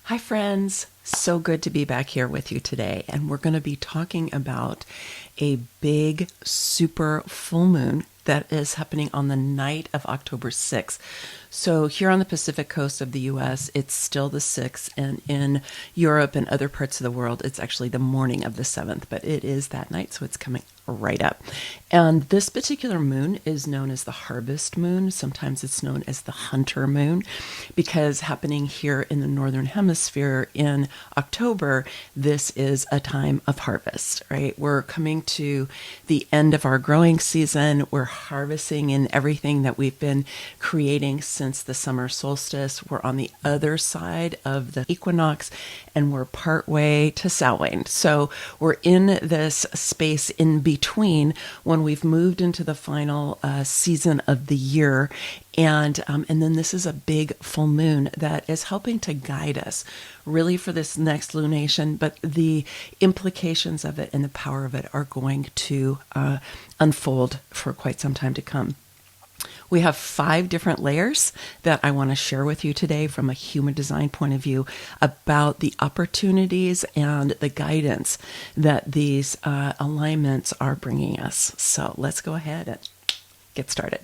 Hi, friends. So good to be back here with you today. And we're going to be talking about a big super full moon that is happening on the night of October 6th. So here on the Pacific coast of the US, it's still the 6th, and in Europe and other parts of the world, it's actually the morning of the 7th, but it is that night, so it's coming right up. And this particular moon is known as the harvest moon. Sometimes it's known as the hunter moon, because happening here in the northern hemisphere in October, this is a time of harvest, right? We're coming to the end of our growing season. We're harvesting in everything that we've been creating since the summer solstice. We're on the other side of the equinox, and we're partway to Samhain. So we're in this space in between when we've moved into the final season of the year. And then this is a big full moon that is helping to guide us really for this next lunation, but the implications of it and the power of it are going to unfold for quite some time to come. We have 5 different layers that I want to share with you today from a human design point of view about the opportunities and the guidance that these alignments are bringing us. So let's go ahead and get started.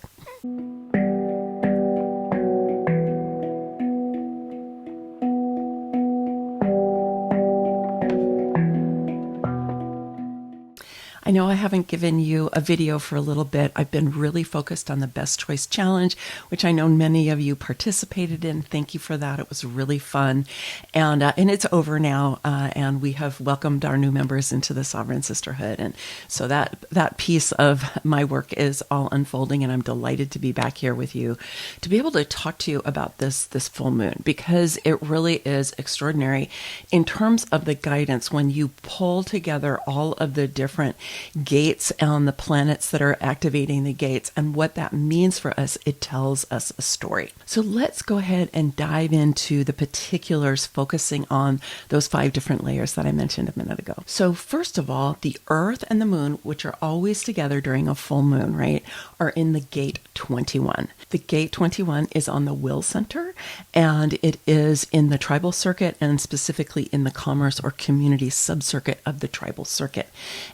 I know I haven't given you a video for a little bit. I've been really focused on the Best Choice Challenge, which I know many of you participated in. Thank you for that. It was really fun. And it's over now, and we have welcomed our new members into the Sovereign Sisterhood. And so that piece of my work is all unfolding, and I'm delighted to be back here with you to be able to talk to you about this full moon, because it really is extraordinary in terms of the guidance when you pull together all of the different gates on the planets that are activating the gates and what that means for us. It tells us a story. So let's go ahead and dive into the particulars, focusing on those 5 different layers that I mentioned a minute ago. So first of all, the Earth and the Moon, which are always together during a full moon, right, are in the gate 21. The gate 21 is on the will center, and it is in the tribal circuit, and specifically in the commerce or community subcircuit of the tribal circuit.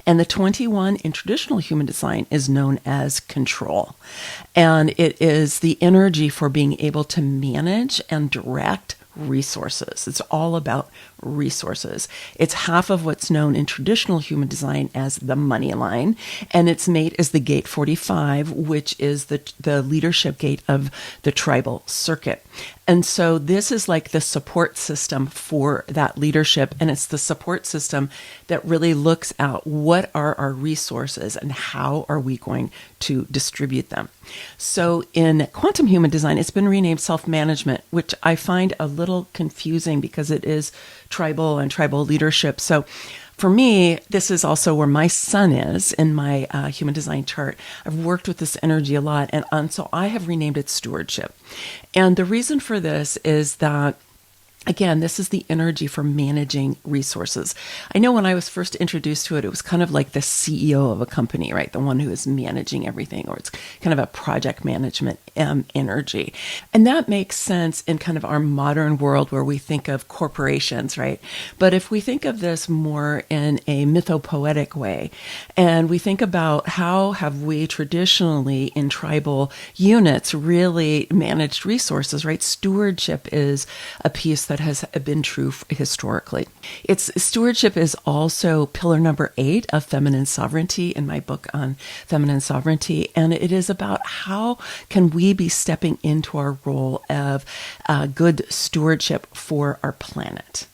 And the 21 in traditional human design is known as control. And it is the energy for being able to manage and direct resources. It's all about resources. It's half of what's known in traditional human design as the money line, and its mate is the gate 45, which is the leadership gate of the tribal circuit. And so this is like the support system for that leadership, and it's the support system that really looks at what are our resources and how are we going to distribute them. So in quantum human design, it's been renamed self-management, which I find a little confusing because it is tribal and tribal leadership. So for me, this is also where my sun is in my human design chart. I've worked with this energy a lot, and so I have renamed it stewardship. And the reason for this is that, again, this is the energy for managing resources. I know when I was first introduced to it, it was kind of like the CEO of a company, right? The one who is managing everything, or it's kind of a project management energy. And that makes sense in kind of our modern world where we think of corporations, right? But if we think of this more in a mythopoetic way, and we think about how have we traditionally in tribal units really managed resources, right? Stewardship is a piece that has been true historically. Stewardship is also pillar number 8 of feminine sovereignty in my book on feminine sovereignty. And it is about how can we be stepping into our role of good stewardship for our planet?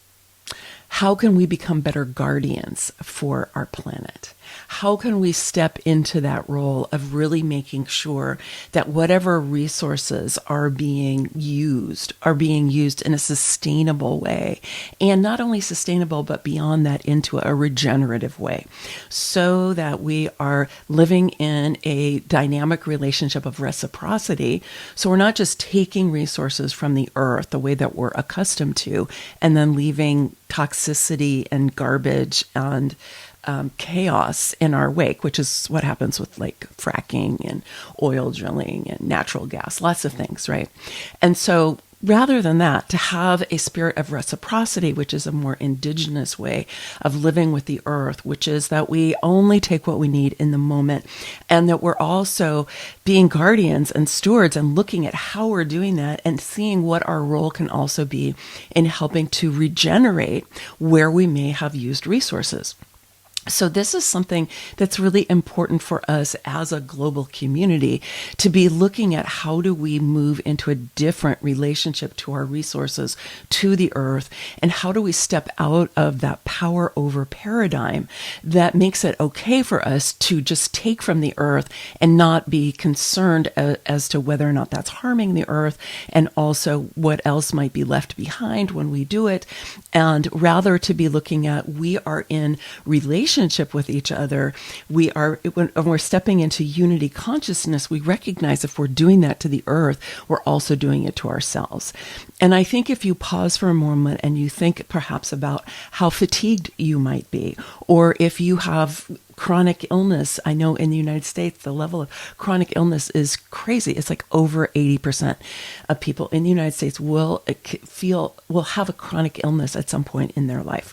How can we become better guardians for our planet? How can we step into that role of really making sure that whatever resources are being used in a sustainable way, and not only sustainable, but beyond that into a regenerative way, so that we are living in a dynamic relationship of reciprocity. So we're not just taking resources from the earth the way that we're accustomed to, and then leaving toxicity and garbage and chaos in our wake, which is what happens with like fracking and oil drilling and natural gas, lots of things, right? And so rather than that, to have a spirit of reciprocity, which is a more indigenous way of living with the earth, which is that we only take what we need in the moment, and that we're also being guardians and stewards and looking at how we're doing that and seeing what our role can also be in helping to regenerate where we may have used resources. So this is something that's really important for us as a global community, to be looking at how do we move into a different relationship to our resources, to the earth, and how do we step out of that power over paradigm that makes it okay for us to just take from the earth and not be concerned as to whether or not that's harming the earth, and also what else might be left behind when we do it, and rather to be looking at we are in relationship with each other. When we're stepping into unity consciousness, we recognize if we're doing that to the earth, we're also doing it to ourselves. And I think if you pause for a moment and you think perhaps about how fatigued you might be, or if you have chronic illness. I know in the United States, the level of chronic illness is crazy. It's like over 80% of people in the United States will have a chronic illness at some point in their life.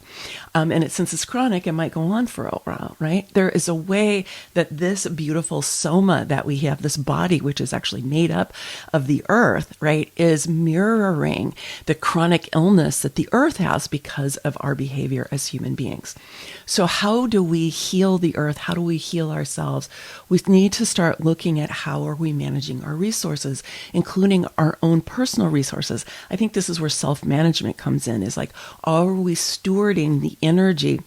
Since it's chronic, it might go on for a while, right? There is a way that this beautiful soma that we have, this body, which is actually made up of the earth, right, is mirroring the chronic illness that the earth has because of our behavior as human beings. So how do we heal the earth? How do we heal ourselves? We need to start looking at how are we managing our resources, including our own personal resources. I think this is where self-management comes in, is like, are we stewarding the energy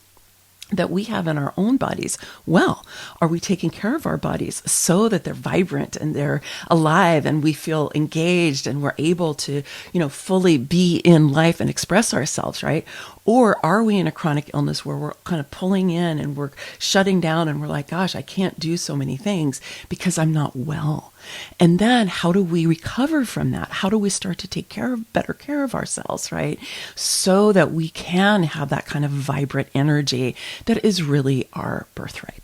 that we have in our own bodies? Well, are we taking care of our bodies so that they're vibrant and they're alive and we feel engaged and we're able to, fully be in life and express ourselves, right? Or are we in a chronic illness where we're kind of pulling in and we're shutting down and we're like, gosh, I can't do so many things because I'm not well. And then how do we recover from that? How do we start to take better care of ourselves, right? So that we can have that kind of vibrant energy that is really our birthright.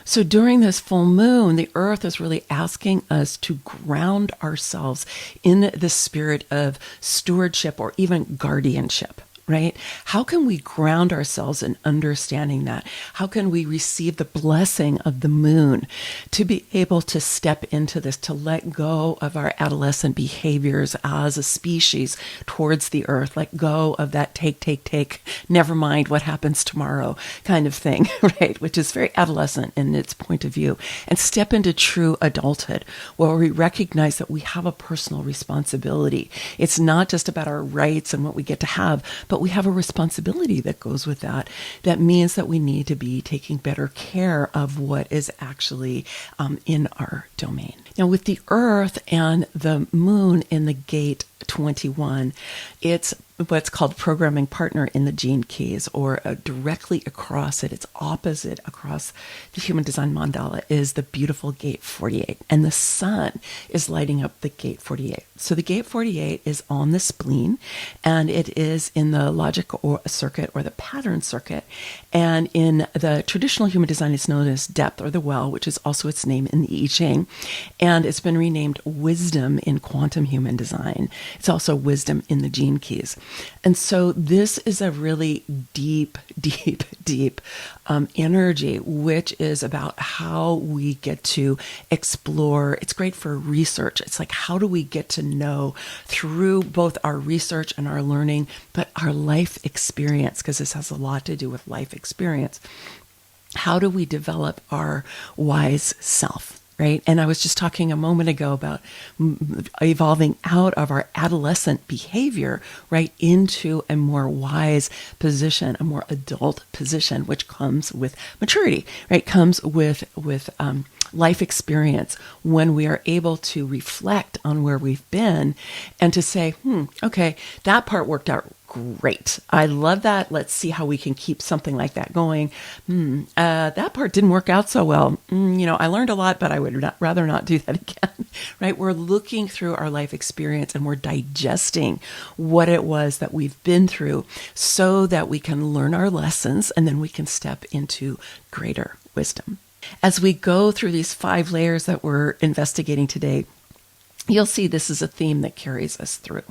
So during this full moon, the earth is really asking us to ground ourselves in the spirit of stewardship or even guardianship. Right? How can we ground ourselves in understanding that? How can we receive the blessing of the moon to be able to step into this, to let go of our adolescent behaviors as a species towards the earth, let go of that take, never mind what happens tomorrow kind of thing, right? Which is very adolescent in its point of view, and step into true adulthood where we recognize that we have a personal responsibility. It's not just about our rights and what we get to have, but we have a responsibility that goes with that. That means that we need to be taking better care of what is actually in our domain. Now, with the Earth and the Moon in the gate 21, it's what's called programming partner in the gene keys, or directly across it, it's opposite across the human design mandala, is the beautiful gate 48. And the sun is lighting up the gate 48. So the gate 48 is on the spleen, and it is in the logic or circuit or the pattern circuit. And in the traditional human design, it's known as depth or the well, which is also its name in the I Ching. And it's been renamed wisdom in quantum human design. It's also wisdom in the gene keys. And so this is a really deep energy, which is about how we get to explore. It's great for research. It's like, how do we get to know through both our research and our learning, but our life experience, because this has a lot to do with life experience. How do we develop our wise self? Right? And I was just talking a moment ago about evolving out of our adolescent behavior, right, into a more wise position, a more adult position, which comes with maturity, right? Comes with life experience, when we are able to reflect on where we've been and to say, okay, that part worked out great. I love that. Let's see how we can keep something like that going. That part didn't work out so well. I learned a lot, but I would rather not do that again, right? We're looking through our life experience and we're digesting what it was that we've been through so that we can learn our lessons and then we can step into greater wisdom. As we go through these 5 layers that we're investigating today, you'll see this is a theme that carries us through.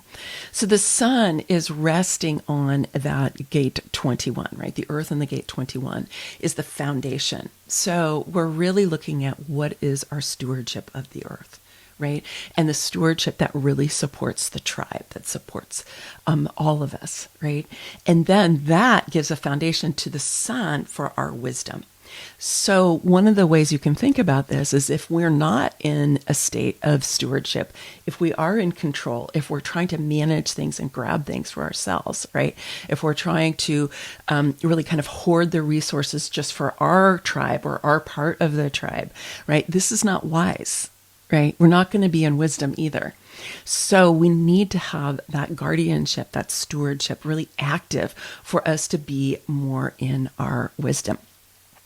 So the sun is resting on that gate 21, right? The earth in the gate 21 is the foundation. So we're really looking at what is our stewardship of the earth, right? And the stewardship that really supports the tribe, that supports all of us, right? And then that gives a foundation to the sun for our wisdom. So one of the ways you can think about this is if we're not in a state of stewardship, if we are in control, if we're trying to manage things and grab things for ourselves, right? If we're trying to really kind of hoard the resources just for our tribe or our part of the tribe, right? This is not wise, right? We're not going to be in wisdom either. So we need to have that guardianship, that stewardship really active for us to be more in our wisdom.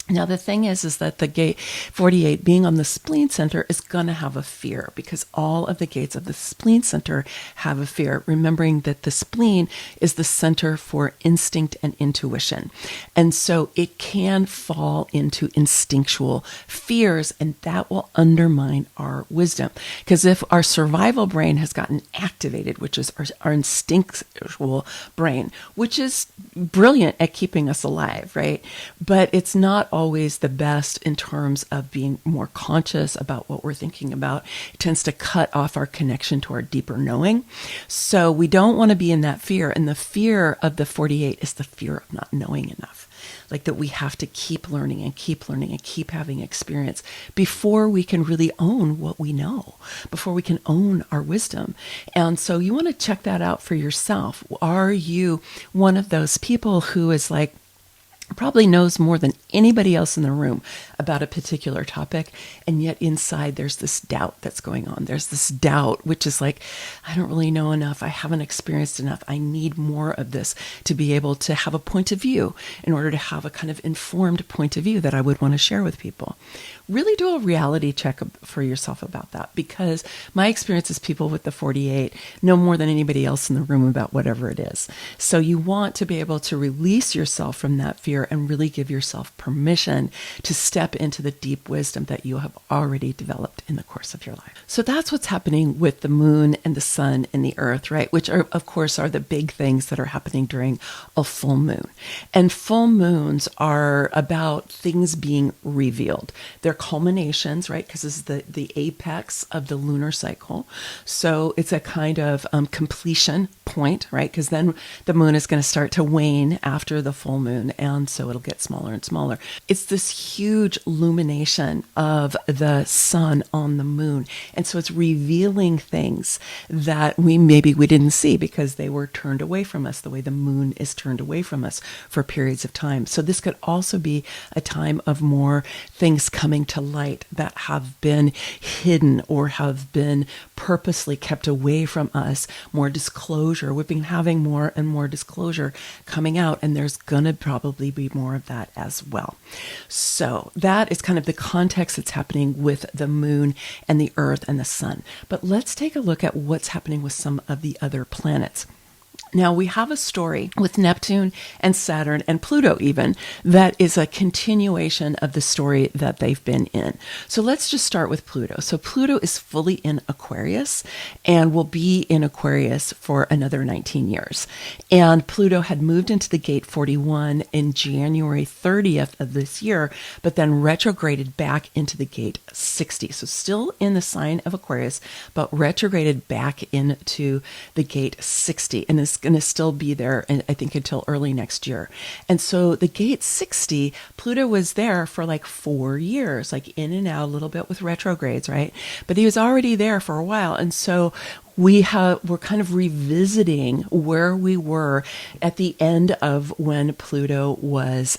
Now, the thing is that the gate 48 being on the spleen center is going to have a fear because all of the gates of the spleen center have a fear, remembering that the spleen is the center for instinct and intuition. And so it can fall into instinctual fears, and that will undermine our wisdom. Because if our survival brain has gotten activated, which is our instinctual brain, which is brilliant at keeping us alive, right? But it's not always the best in terms of being more conscious about what we're thinking about. It tends to cut off our connection to our deeper knowing. So we don't want to be in that fear. And the fear of the 48 is the fear of not knowing enough. Like that we have to keep learning and keep having experience before we can really own what we know, before we can own our wisdom. And so you want to check that out for yourself. Are you one of those people who is like, probably knows more than anybody else in the room about a particular topic, and yet inside there's this doubt that's going on. There's this doubt, which is like, I don't really know enough. I haven't experienced enough. I need more of this to be able to have a point of view in order to have a kind of informed point of view that I would want to share with people. Really do a reality check for yourself about that, because my experience is people with the 48 know more than anybody else in the room about whatever it is. So you want to be able to release yourself from that fear and really give yourself permission to step into the deep wisdom that you have already developed in the course of your life. So that's what's happening with the moon and the sun and the earth, right? Which are, of course, are the big things that are happening during a full moon. And full moons are about things being revealed. They're culminations, right? Because this is the apex of the lunar cycle. So it's a kind of completion point, right? Because then the moon is going to start to wane after the full moon. And so it'll get smaller and smaller. It's this huge illumination of the sun on the moon. And so it's revealing things that we didn't see because they were turned away from us, the way the moon is turned away from us for periods of time. So this could also be a time of more things coming to light that have been hidden or have been purposely kept away from us, more disclosure. We've been having more and more disclosure coming out, and there's going to probably be more of that as well. So that is kind of the context that's happening with the moon and the earth and the sun. But let's take a look at what's happening with some of the other planets. Now, we have a story with Neptune and Saturn and Pluto even that is a continuation of the story that they've been in. So let's just start with Pluto. So Pluto is fully in Aquarius and will be in Aquarius for another 19 years. And Pluto had moved into the gate 41 in January 30th of this year, but then retrograded back into the gate 60. So still in the sign of Aquarius, but retrograded back into the gate 60. And is going to still be there, I think, until early next year. And so the gate 60, Pluto was there for like 4 years, like in and out a little bit with retrogrades, right? But he was already there for a while. And so we're kind of revisiting where we were at the end of when Pluto was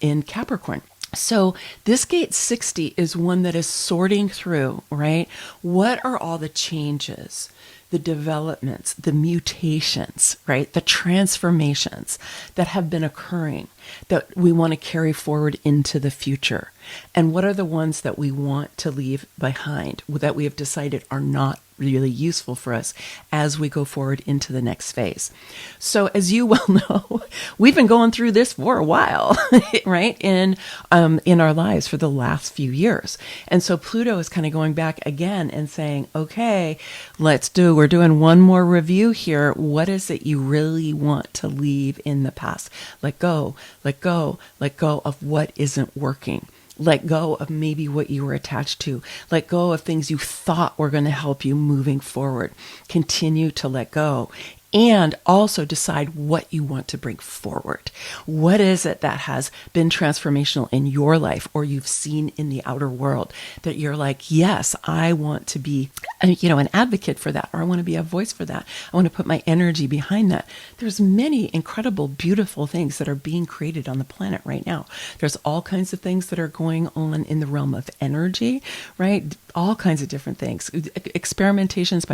in Capricorn. So this gate 60 is one that is sorting through, right? What are all the changes, the developments, the mutations, right? The transformations that have been occurring. that we want to carry forward into the future? And what are the ones that we want to leave behind that we have decided are not really useful for us as we go forward into the next phase? So as you well know, we've been going through this for a while, right? In our lives for the last few years. And so Pluto is kind of going back again and saying, okay, we're doing one more review here. What is it you really want to leave in the past? Let go of what isn't working. Let go of maybe what you were attached to. Let go of things you thought were going to help you moving forward. Continue to let go. And also decide what you want to bring forward. What is it that has been transformational in your life or you've seen in the outer world that you're like, yes, I want to be, an advocate for that, or I want to be a voice for that. I want to put my energy behind that. There's many incredible, beautiful things that are being created on the planet right now. There's all kinds of things that are going on in the realm of energy, right? All kinds of different things. Experimentations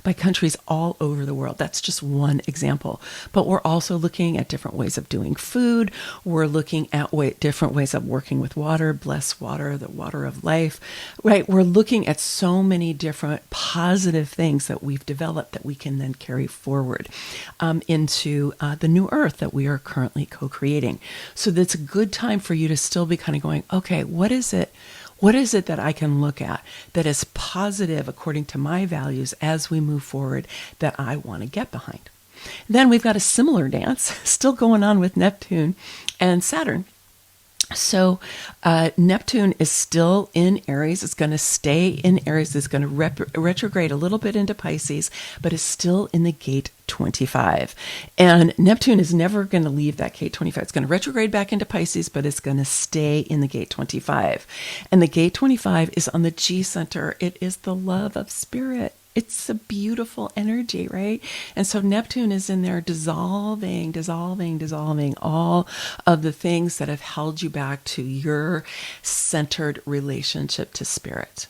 by countries all over the world. That's just one example. But we're also looking at different ways of doing food. We're looking at different ways of working with water, blessed water, the water of life, right? We're looking at so many different positive things that we've developed that we can then carry forward into the new earth that we are currently co-creating. So that's a good time for you to still be kind of going, okay, what is it? What is it that I can look at that is positive according to my values as we move forward that I want to get behind? Then we've got a similar dance still going on with Neptune and Saturn. So Neptune is still in Aries. It's going to stay in Aries. It's going to retrograde a little bit into Pisces, but is still in the gate 25. And Neptune is never going to leave that gate 25. It's going to retrograde back into Pisces, but it's going to stay in the gate 25. And the gate 25 is on the G center. It is the love of spirit. It's a beautiful energy, right? And so Neptune is in there dissolving all of the things that have held you back to your centered relationship to spirit.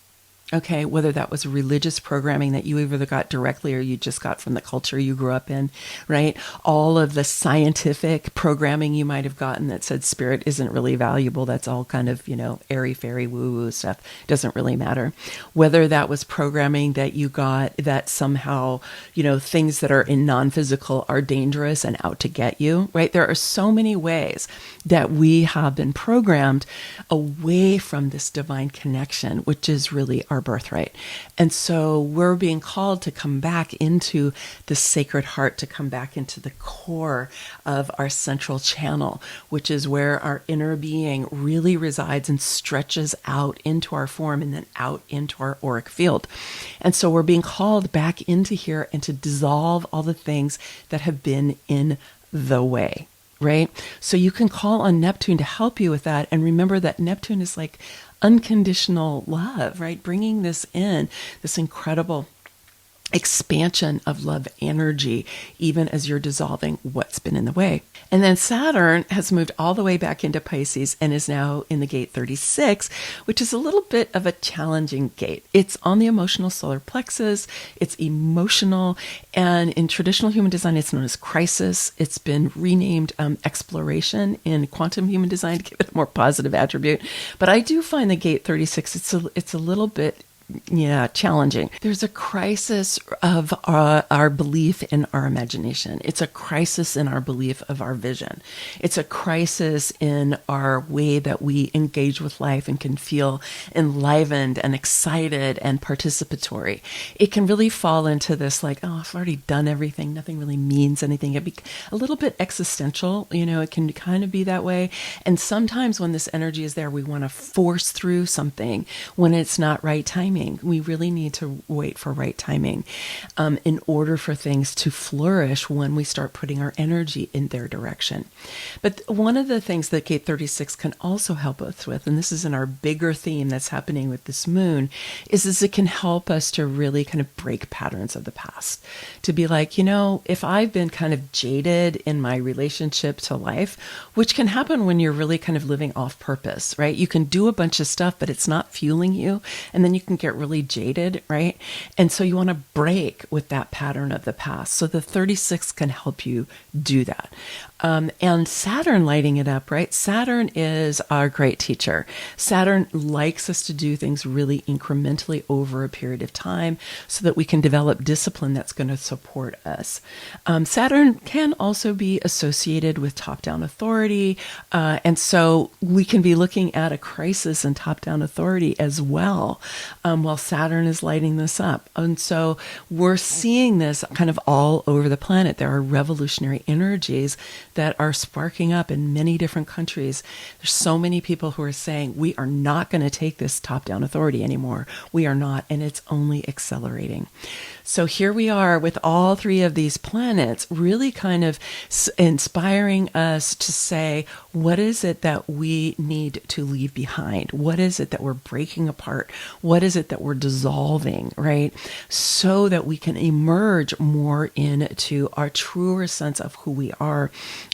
Okay, whether that was religious programming that you either got directly or you just got from the culture you grew up in, right? All of the scientific programming you might have gotten that said spirit isn't really valuable. That's all kind of, airy-fairy woo-woo stuff. Doesn't really matter. Whether that was programming that you got that somehow, things that are in non-physical are dangerous and out to get you, right? There are so many ways that we have been programmed away from this divine connection, which is really our birthright. And so we're being called to come back into the sacred heart, to come back into the core of our central channel, which is where our inner being really resides and stretches out into our form and then out into our auric field. And so we're being called back into here and to dissolve all the things that have been in the way. Right? So you can call on Neptune to help you with that. And remember that Neptune is like unconditional love, right? Bringing this incredible expansion of love energy, even as you're dissolving what's been in the way. And then Saturn has moved all the way back into Pisces and is now in the gate 36, which is a little bit of a challenging gate. It's on the emotional solar plexus. It's emotional. And in traditional human design, it's known as crisis. It's been renamed exploration in quantum human design to give it a more positive attribute. But I do find the gate 36, it's a little bit challenging. There's a crisis of our belief in our imagination. It's a crisis in our belief of our vision. It's a crisis in our way that we engage with life and can feel enlivened and excited and participatory. It can really fall into this like, oh, I've already done everything. Nothing really means anything. It'd be a little bit existential. It can kind of be that way. And sometimes when this energy is there, we want to force through something when it's not right timing. We really need to wait for right timing in order for things to flourish when we start putting our energy in their direction. But one of the things that gate 36 can also help us with, and this is in our bigger theme that's happening with this moon, is it can help us to really kind of break patterns of the past. To be like, if I've been kind of jaded in my relationship to life, which can happen when you're really kind of living off purpose, right? You can do a bunch of stuff, but it's not fueling you. And then you can get get really jaded, right? And so you want to break with that pattern of the past. So the 36 can help you do that. And Saturn lighting it up, right? Saturn is our great teacher. Saturn likes us to do things really incrementally over a period of time so that we can develop discipline that's going to support us. Saturn can also be associated with top-down authority. And so we can be looking at a crisis in top-down authority as well, while Saturn is lighting this up. And so we're seeing this kind of all over the planet. There are revolutionary energies that are sparking up in many different countries. There's so many people who are saying, we are not going to take this top-down authority anymore. We are not, and it's only accelerating. So here we are with all three of these planets really kind of inspiring us to say, what is it that we need to leave behind? What is it that we're breaking apart? What is it that we're dissolving, right? So that we can emerge more into our truer sense of who we are,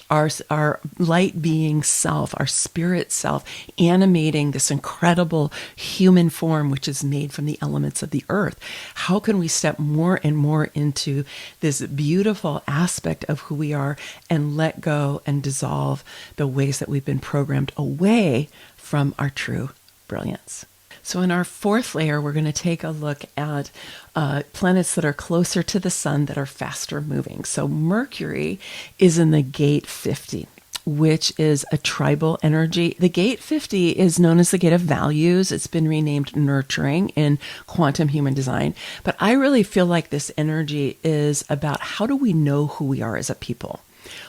our light being self, our spirit self, animating this incredible human form, which is made from the elements of the earth. How can we step more and more into this beautiful aspect of who we are and let go and dissolve the ways that we've been programmed away from our true brilliance? So in our fourth layer, we're going to take a look at planets that are closer to the sun that are faster moving. So Mercury is in the gate 50, which is a tribal energy. The gate 50 is known as the gate of values. It's been renamed nurturing in quantum human design. But I really feel like this energy is about how do we know who we are as a people?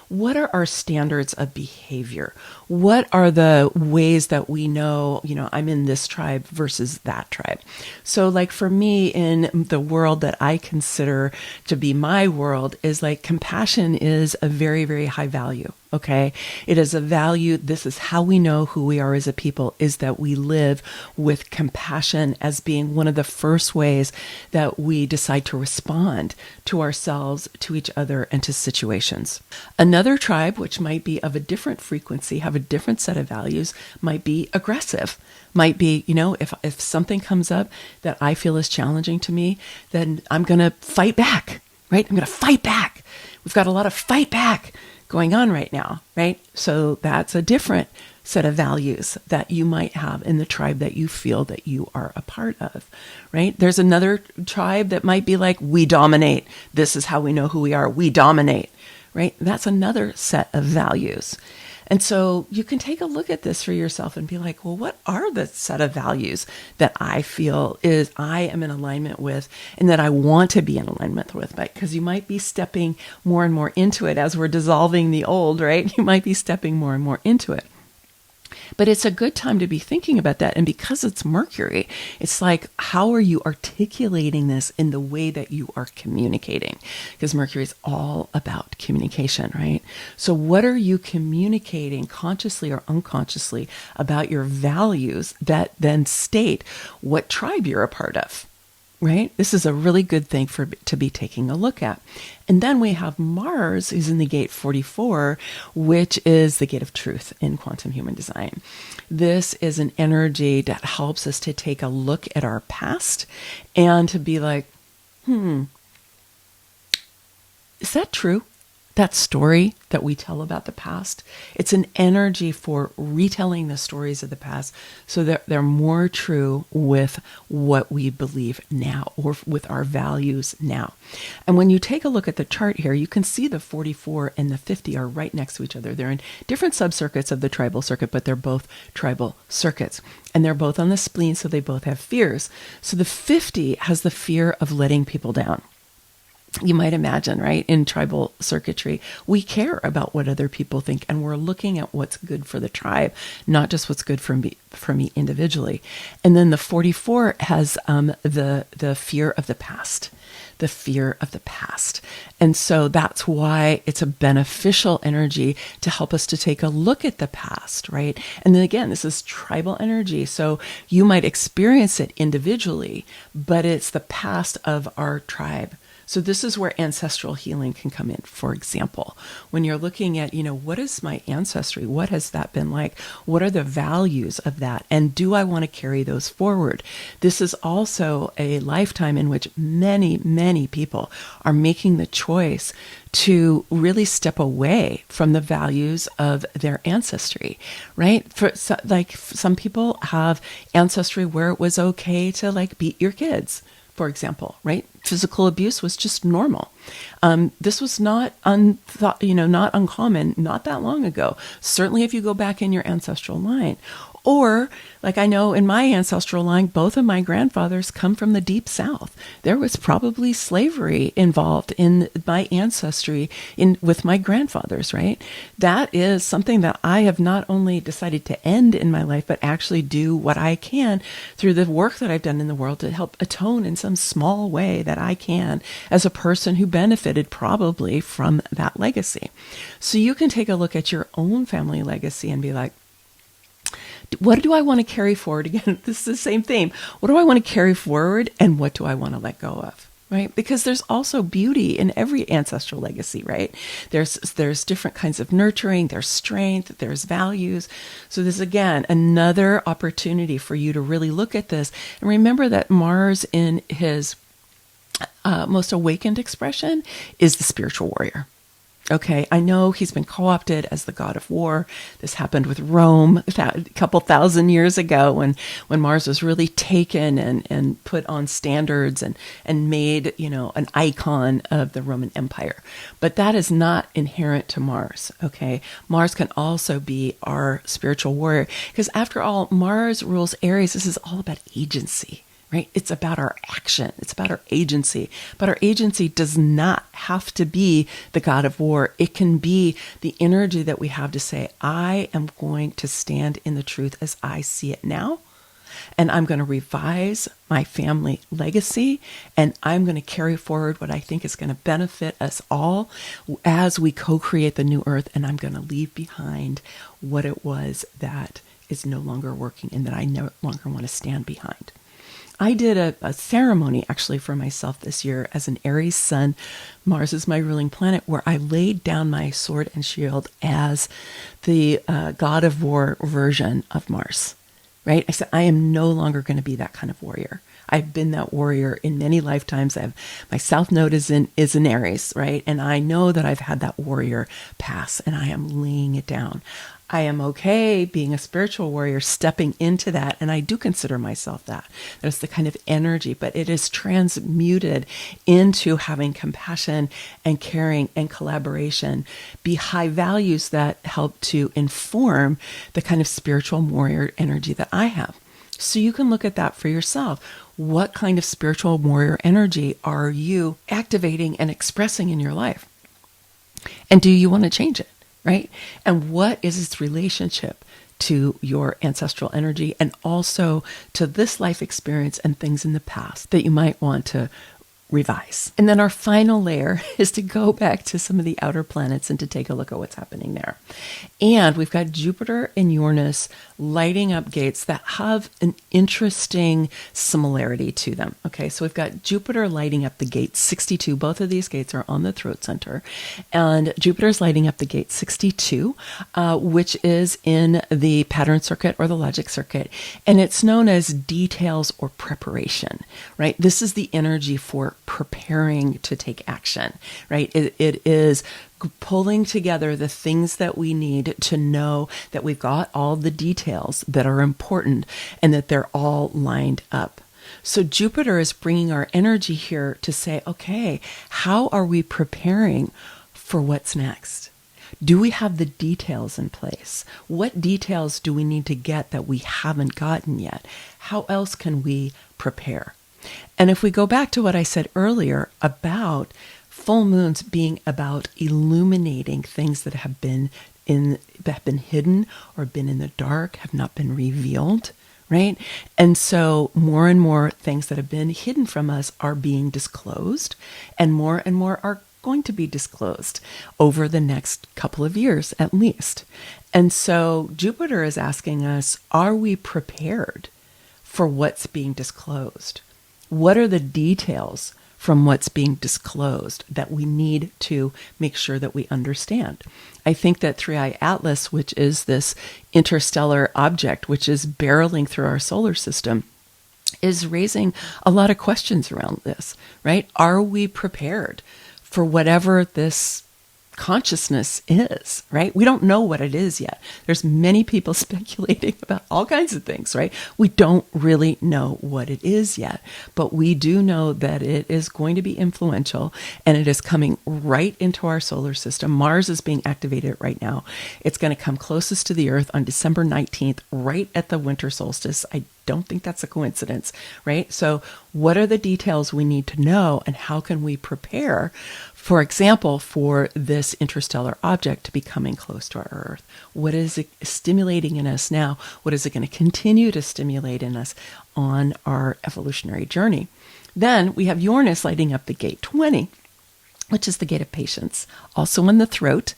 What are our standards of behavior? What are the ways that we know, I'm in this tribe versus that tribe? So like for me in the world that I consider to be my world is like compassion is a very, very high value. Okay. It is a value. This is how we know who we are as a people, is that we live with compassion as being one of the first ways that we decide to respond to ourselves, to each other, and to situations. Another tribe, which might be of a different frequency, have a different set of values, might be aggressive. Might be, if something comes up that I feel is challenging to me, then I'm going to fight back, right? I'm going to fight back. We've got a lot of fight back going on right now, right? So that's a different set of values that you might have in the tribe that you feel that you are a part of, right? There's another tribe that might be like, we dominate. This is how we know who we are. We dominate, right? That's another set of values. And so you can take a look at this for yourself and be like, well, what are the set of values that I feel is I am in alignment with and that I want to be in alignment with? Because you might be stepping more and more into it as we're dissolving the old, right? You might be stepping more and more into it. But it's a good time to be thinking about that. And because it's Mercury, it's like, how are you articulating this in the way that you are communicating? Because Mercury is all about communication, right? So what are you communicating consciously or unconsciously about your values that then state what tribe you're a part of? Right? This is a really good thing to be taking a look at. And then we have Mars, who's in the gate 44, which is the gate of truth in quantum human design. This is an energy that helps us to take a look at our past and to be like, is that true? That story that we tell about the past, it's an energy for retelling the stories of the past so that they're more true with what we believe now or with our values now. And when you take a look at the chart here, you can see the 44 and the 50 are right next to each other. They're in different subcircuits of the tribal circuit, but they're both tribal circuits. And they're both on the spleen, so they both have fears. So the 50 has the fear of letting people down. You might imagine, right? In tribal circuitry, we care about what other people think, and we're looking at what's good for the tribe, not just what's good for me individually. And then the 44 has the fear of the past, the fear of the past. And so that's why it's a beneficial energy to help us to take a look at the past, right? And then again, this is tribal energy. So you might experience it individually, but it's the past of our tribe. So this is where ancestral healing can come in. For example, when you're looking at, what is my ancestry? What has that been like? What are the values of that? And do I want to carry those forward? This is also a lifetime in which many, many people are making the choice to really step away from the values of their ancestry, right? Some people have ancestry where it was okay to beat your kids, for example, right? Physical abuse was just normal. This was not not uncommon, not that long ago. Certainly if you go back in your ancestral line. Or, I know in my ancestral line, both of my grandfathers come from the deep South. There was probably slavery involved in my ancestry with my grandfathers, right? That is something that I have not only decided to end in my life, but actually do what I can through the work that I've done in the world to help atone in some small way that I can as a person who benefited probably from that legacy. So you can take a look at your own family legacy and be like, what do I want to carry forward? Again, this is the same theme. What do I want to carry forward and what do I want to let go of? Right? Because there's also beauty in every ancestral legacy, right? There's different kinds of nurturing, there's strength, there's values. So this, again, another opportunity for you to really look at this. And remember that Mars in his most awakened expression is the spiritual warrior. Okay, I know he's been co-opted as the god of war. This happened with Rome a couple thousand years ago when Mars was really taken and put on standards and made, an icon of the Roman Empire. But that is not inherent to Mars, okay? Mars can also be our spiritual warrior because after all, Mars rules Aries. This is all about agency. Right? It's about our action. It's about our agency. But our agency does not have to be the god of war. It can be the energy that we have to say, I am going to stand in the truth as I see it now. And I'm going to revise my family legacy. And I'm going to carry forward what I think is going to benefit us all as we co-create the new earth. And I'm going to leave behind what it was that is no longer working and that I no longer want to stand behind. I did a ceremony actually for myself this year as an Aries sun. Mars is my ruling planet, where I laid down my sword and shield as the god of war version of Mars, right? I said, I am no longer going to be that kind of warrior. I've been that warrior in many lifetimes. My South Node is in Aries, right? And I know that I've had that warrior pass and I am laying it down. I am okay being a spiritual warrior, stepping into that. And I do consider myself that. There's the kind of energy, but it is transmuted into having compassion and caring and collaboration, be high values that help to inform the kind of spiritual warrior energy that I have. So you can look at that for yourself. What kind of spiritual warrior energy are you activating and expressing in your life? And do you want to change it? Right? And what is its relationship to your ancestral energy and also to this life experience and things in the past that you might want to revise? And then our final layer is to go back to some of the outer planets and to take a look at what's happening there. And we've got Jupiter and Uranus lighting up gates that have an interesting similarity to them. Okay, so we've got Jupiter lighting up the gate 62. Both of these gates are on the throat center. And Jupiter's lighting up the gate 62, which is in the pattern circuit or the logic circuit. And it's known as details or preparation, right? This is the energy for preparing to take action, right? It is pulling together the things that we need to know that we've got all the details that are important and that they're all lined up. So Jupiter is bringing our energy here to say, okay, how are we preparing for what's next? Do we have the details in place? What details do we need to get that we haven't gotten yet? How else can we prepare? And if we go back to what I said earlier about full moons being about illuminating things that have been hidden or been in the dark, have not been revealed, right? And so more and more things that have been hidden from us are being disclosed, and more are going to be disclosed over the next couple of years at least. And so Jupiter is asking us, are we prepared for what's being disclosed? What are the details from what's being disclosed that we need to make sure that we understand. I think that 3i Atlas, which is this interstellar object, which is barreling through our solar system, is raising a lot of questions around this, right? Are we prepared for whatever this consciousness is, right? We don't know what it is yet. There's many people speculating about all kinds of things, right? We don't really know what it is yet, but we do know that it is going to be influential, and it is coming right into our solar system. Mars is being activated right now. It's going to come closest to the Earth on December 19th, right at the winter solstice. I don't think that's a coincidence, right? So what are the details we need to know, and how can we prepare, for example, for this interstellar object to be coming close to our Earth? What is it stimulating in us now? What is it going to continue to stimulate in us on our evolutionary journey? Then we have Uranus lighting up the gate 20, which is the gate of patience, also in the throat.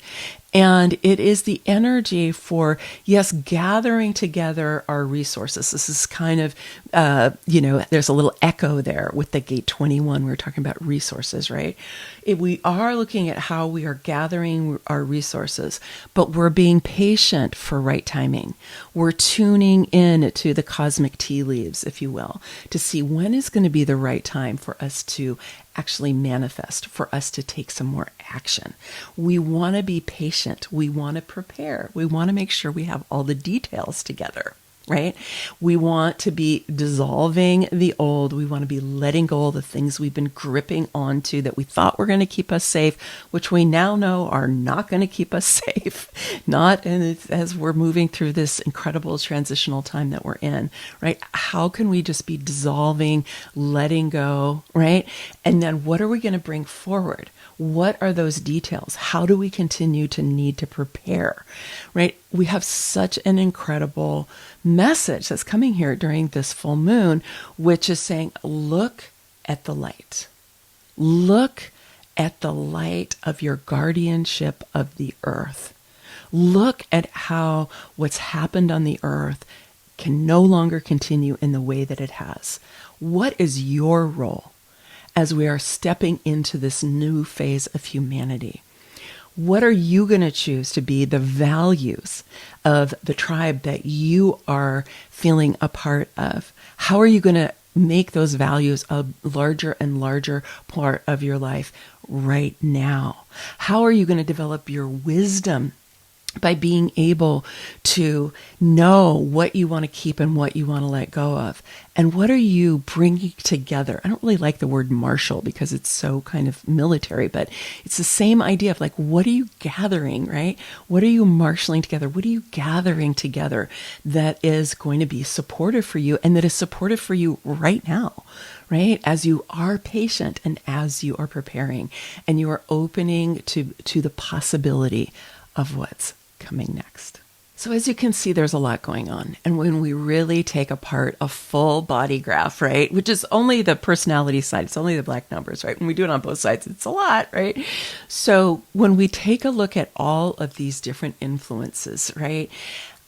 And it is the energy for, yes, gathering together our resources. This is kind of, there's a little echo there with the gate 21. We were talking about resources, right? We are looking at how we are gathering our resources, but we're being patient for right timing. We're tuning in to the cosmic tea leaves, if you will, to see when is going to be the right time for us to actually manifest, for us to take some more action. We want to be patient. We want to prepare. We want to make sure we have all the details together, right? We want to be dissolving the old. We want to be letting go of the things we've been gripping onto that we thought were going to keep us safe, which we now know are not going to keep us safe. Not as we're moving through this incredible transitional time that we're in, right? How can we just be dissolving, letting go, right? And then what are we going to bring forward? What are those details? How do we continue to need to prepare, right? We have such an incredible message that's coming here during this full moon, which is saying, look at the light. Look at the light of your guardianship of the earth. Look at how what's happened on the earth can no longer continue in the way that it has. What is your role as we are stepping into this new phase of humanity? What are you going to choose to be the values of the tribe that you are feeling a part of? How are you going to make those values a larger and larger part of your life right now? How are you going to develop your wisdom by being able to know what you want to keep and what you want to let go of? And what are you bringing together? I don't really like the word marshal because it's so kind of military, but it's the same idea of like, what are you gathering, right? What are you marshaling together? What are you gathering together that is going to be supportive for you and that is supportive for you right now? Right? As you are patient and as you are preparing and you are opening to the possibility of what's coming next. So as you can see, there's a lot going on. And when we really take apart a full body graph, right, which is only the personality side, it's only the black numbers, right? When we do it on both sides, it's a lot, right? So when we take a look at all of these different influences, right,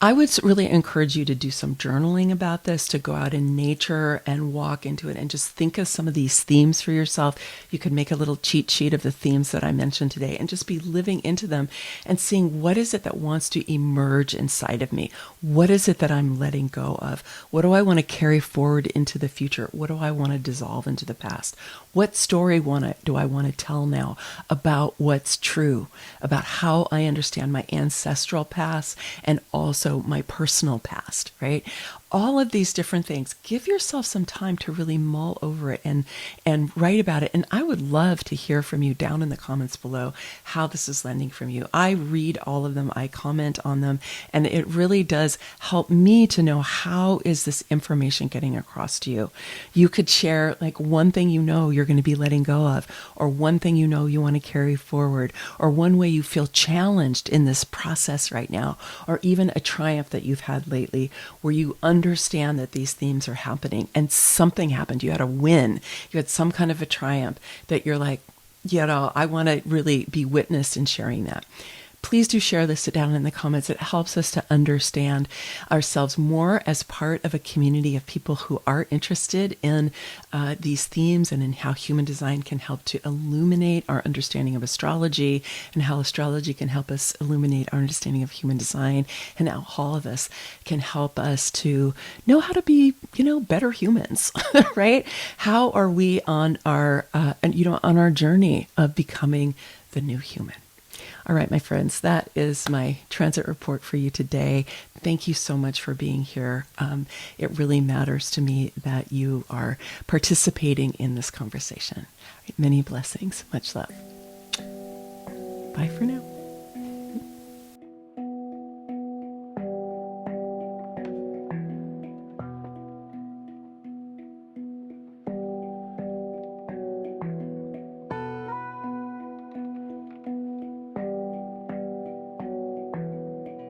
I would really encourage you to do some journaling about this, to go out in nature and walk into it and just think of some of these themes for yourself. You could make a little cheat sheet of the themes that I mentioned today and just be living into them and seeing what is it that wants to emerge inside of me? What is it that I'm letting go of? What do I want to carry forward into the future? What do I want to dissolve into the past? What story do I want to tell now about what's true, about how I understand my ancestral past and also my personal past, right? All of these different things. Give yourself some time to really mull over it and write about it. And I would love to hear from you down in the comments below how this is landing from you. I read all of them. I comment on them. And it really does help me to know how is this information getting across to you. You could share like one thing you know you're going to be letting go of, or one thing you know you want to carry forward, or one way you feel challenged in this process right now, or even a triumph that you've had lately where you understand that these themes are happening and something happened. You had a win. You had some kind of a triumph that you're like, I want to really be witnessed in sharing that. please do share this down in the comments. It helps us to understand ourselves more as part of a community of people who are interested in these themes and in how human design can help to illuminate our understanding of astrology, and how astrology can help us illuminate our understanding of human design, and how all of us can help us to know how to be, better humans, right? How are we on our, on our journey of becoming the new human? All right, my friends, that is my transit report for you today. Thank you so much for being here. It really matters to me that you are participating in this conversation. Many blessings. Much love. Bye for now.